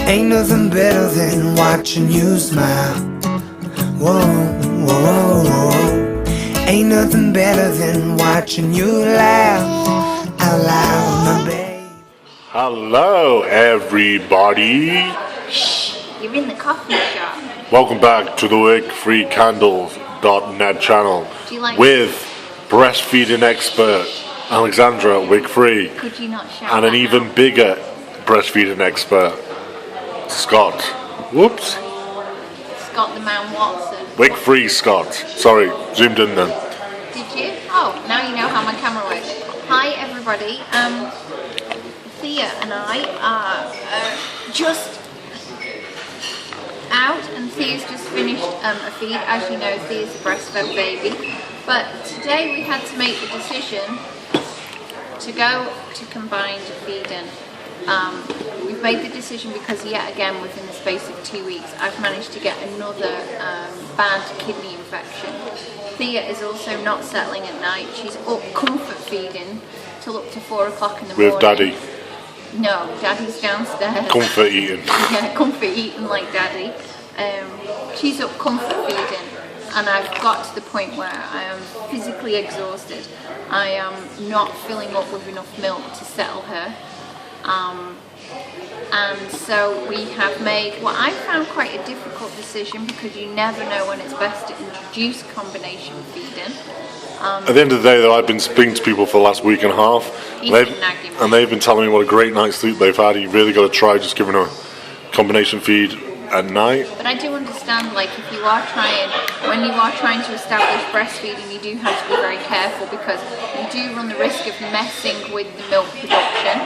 Ain't nothing better than watching you smile. Whoa, whoa, whoa. Ain't nothing better than watching you laugh out loud, my babe. Hello, everybody. You're in the coffee shop. Welcome back to the WigFreeCandles.net channel Do you like with breastfeeding expert Alexandra Wigfree Could you not shout and an that even out? bigger breastfeeding expert Scott. Whoops. Scott the Man Watson. Wigfree Scott. Sorry, zoomed in then. Did you? Oh, now you know how my camera works. Hi everybody. Thea and I are just out, and Thea's just finished a feed. As you know, Thea's a breastfed baby. But today we had to make the decision to go to combined feeding. We've made the decision because yet again within the space of 2 weeks I've managed to get another bad kidney infection. Thea is also not settling at night. She's up comfort feeding till up to 4 o'clock in the morning. With Daddy. No, Daddy's downstairs. Comfort eating. Yeah, comfort eating like Daddy. She's up comfort feeding, and I've got to the point where I am physically exhausted. I am not filling up with enough milk to settle her. And so we have made what I found quite a difficult decision, because you never know when it's best to introduce combination feeding. At the end of the day, though, I've been speaking to people for the last week and a half, and they've been telling me what a great night's sleep they've had. You really got to try just giving her a combination feed at night. But I do understand, like, if you are trying, when you are trying to establish breastfeeding, you do have to be very careful, because you do run the risk of messing with the milk production.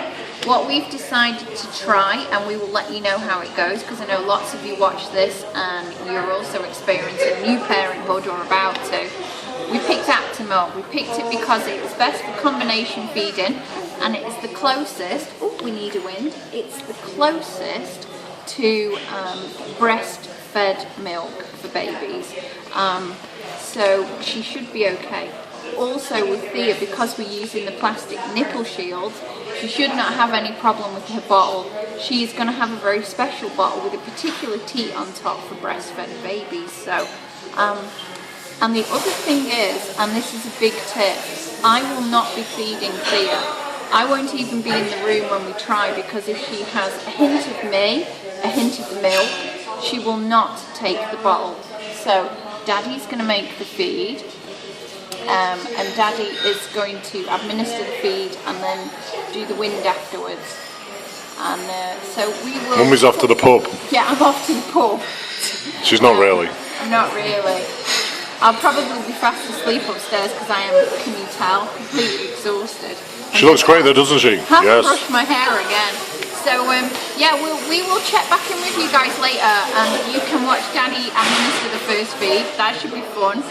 What we've decided to try, and we will let you know how it goes, because I know lots of you watch this and you're also experiencing new parenthood or about to. We picked Aptamil. We picked it because it's best for combination feeding, and it is the closest, oh, we need a wind, it's the closest to breastfed milk for babies. So she should be okay. Also with Thea, because we're using the plastic nipple shields, she should not have any problem with her bottle. She is going to have a very special bottle with a particular teat on top for breastfed babies. So, and the other thing is, and this is a big tip, I will not be feeding Thea. I won't even be in the room when we try, because if she has a hint of me, a hint of the milk, she will not take the bottle. So Daddy's going to make the feed. And Daddy is going to administer the feed and then do the wind afterwards. And so we will... Mummy's off to the pub. Yeah, I'm off to the pub. She's not really. Not really. I'll probably be fast asleep upstairs, because I am, can you tell, completely exhausted. She looks great though, doesn't she? Have Yes. to brush my hair again. So yeah, we will check back in with you guys later, and you can watch Daddy administer the first feed. That should be fun.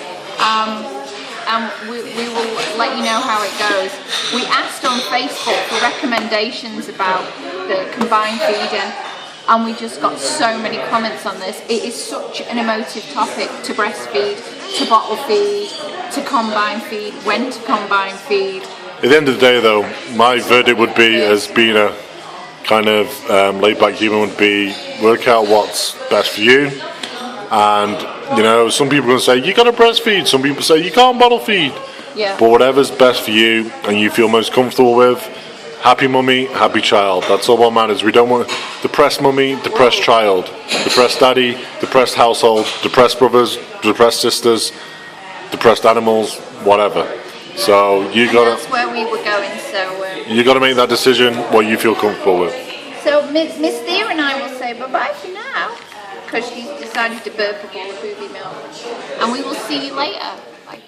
And we will let you know how it goes. We asked on Facebook for recommendations about the combined feeding, and we just got so many comments on this. It is such an emotive topic to breastfeed, to bottle feed, to combine feed, when to combine feed. At the end of the day, though, my verdict would be, as being a kind of laid-back human, would be work out what's best for you. And, you know, some people are going to say, you got to breastfeed. Some people say, you can't bottle feed. Yeah. But whatever's best for you and you feel most comfortable with, happy mummy, happy child. That's all what matters. We don't want depressed mummy, depressed child, depressed daddy, depressed household, depressed brothers, depressed sisters, depressed animals, whatever. So that's where we were going. So you got to make that decision what you feel comfortable with. So Miss Thea and I will say bye-bye for now, because she's decided to burp a bowl of booby milk. And we will see you later. Bye.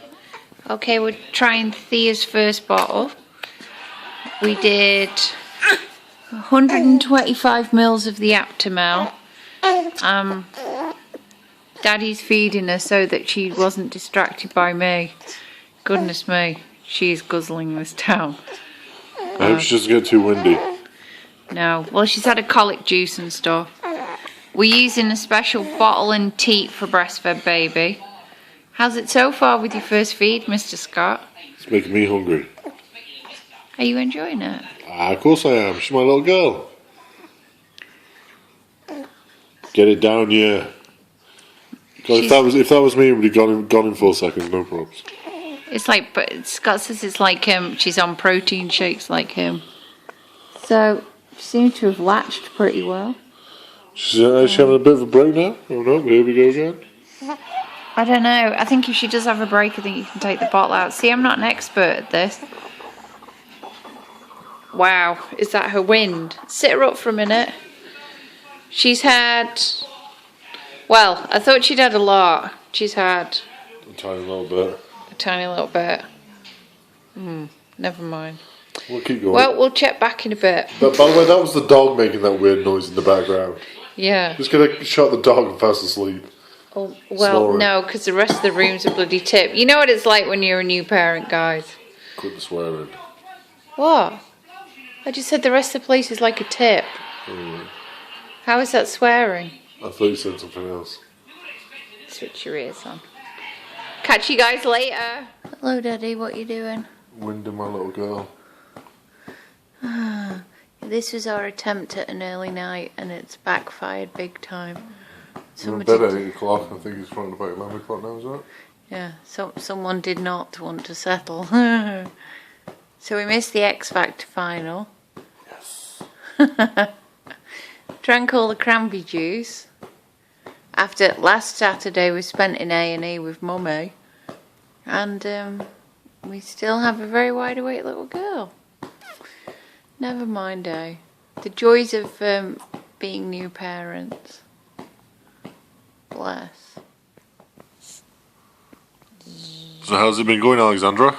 Okay, we're trying Thea's first bottle. We did 125 mils of the Aptamil. Daddy's feeding her so that she wasn't distracted by me. Goodness me, she's guzzling this down. I hope she doesn't get too windy. No, well, she's had a colic juice and stuff. We're using a special bottle and teat for breastfed baby. How's it so far with your first feed, Mr. Scott? It's making me hungry. Are you enjoying it? Of course I am. She's my little girl. Get it down, yeah. God, if that was me, it would have gone in 4 seconds, no problems. It's like, but Scott says it's like she's on protein shakes like him. So she seems to have latched pretty well. She's having a bit of a break now. Oh no, here we go again. I don't know. I think if she does have a break, I think you can take the bottle out. See, I'm not an expert at this. Wow, is that her wind? Sit her up for a minute. She's had... Well, I thought she'd had a lot. She's had... A tiny little bit. A tiny little bit. Never mind. We'll keep going. Well, we'll check back in a bit. But, by the way, that was the dog making that weird noise in the background. Yeah. Just gonna shut the dog and fast asleep. Oh, well, Snoring. no, because the rest of the rooms are bloody tip. You know what it's like when you're a new parent, guys. Quit the swearing. What? I just said the rest of the place is like a tip. How is that swearing? I thought you said something else. Switch your ears on. Catch you guys later. Hello, Daddy. What you doing? Winding my little girl. This was our attempt at an early night, and it's backfired big time. You're in bed at 8 o'clock. I think it's probably about 11 o'clock now, is that? Yeah. Someone did not want to settle. So we missed the X Factor final. Yes. Drank all the cranberry juice. After last Saturday we spent in A&E with Mummy. And we still have a very wide awake little girl. Never mind, eh? The joys of being new parents. Bless. So how's it been going, Alexandra?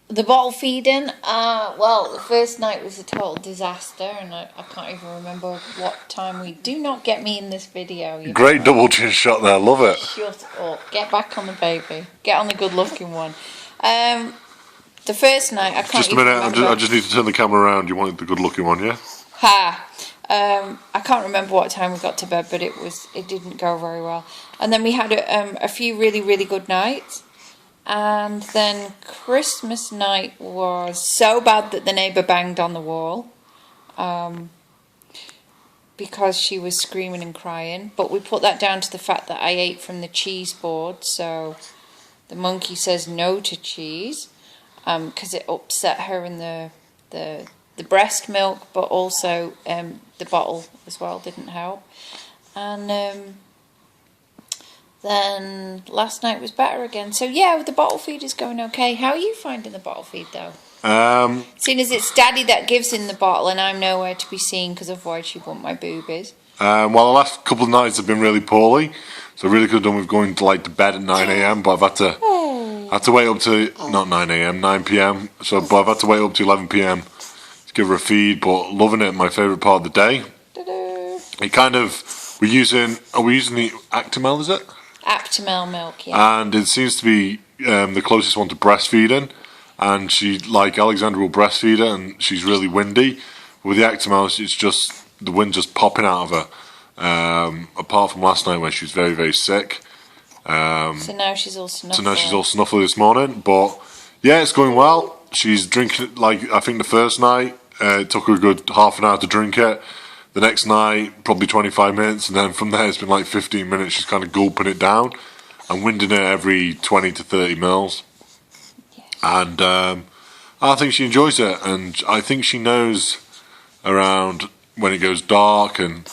The bottle feeding, well, the first night was a total disaster, and I can't even remember what time we... Do not get me in this video. Great double chin shot there, love it. Shut up. Get back on the baby. Get on the good-looking one. The first night, I can't Just a even minute, remember. I just need to turn the camera around. You wanted the good-looking one, yeah? Ha! I can't remember what time we got to bed, but it didn't go very well. And then we had a few really, really good nights. And then Christmas night was so bad that the neighbour banged on the wall because she was screaming and crying. But we put that down to the fact that I ate from the cheese board, so the monkey says no to cheese because it upset her in the breast milk, but also the bottle as well didn't help. And then last night was better again. So yeah, the bottle feed is going okay. How are you finding the bottle feed though? Seeing as it's Daddy that gives in the bottle and I'm nowhere to be seen because otherwise she'd want my boobies. Well, the last couple of nights have been really poorly, so I really could have done with going to to bed at 9 a.m. But I've had to wait up to not 9 a.m. 9 p.m. So, but I've had to wait up to 11 p.m. to give her a feed. But loving it, my favourite part of the day. Ta-da. It kind of are we using the Actimel, is it? Aptamel milk, yeah. And it seems to be the closest one to breastfeeding. And she, like Alexandra, will breastfeed her, and she's really windy. With the Actimel, it's just the wind just popping out of her. Apart from last night when she was very, very sick. So now she's all snuffly. This morning. But yeah, it's going well. She's drinking I think the first night it took her a good half an hour to drink it. The next night, probably 25 minutes, and then from there it's been 15 minutes. She's kind of gulping it down and winding it every 20 to 30 mils. Yes. And I think she enjoys it, and I think she knows around when it goes dark and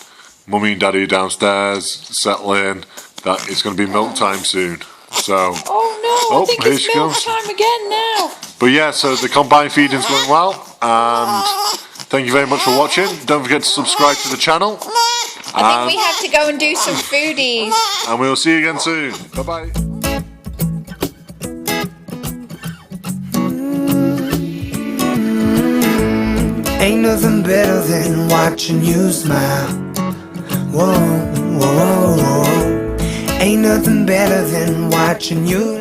Mummy and Daddy are downstairs settling that it's going to be milk time soon. So, I think it's milk time again now. But yeah, so the combined feeding's going well, and thank you very much for watching. Don't forget to subscribe to the channel. I think we have to go and do some foodies. And we'll see you again soon. Bye-bye. Ain't nothing better than watching you smile. Whoa, whoa, whoa, whoa. Ain't nothing better than watching you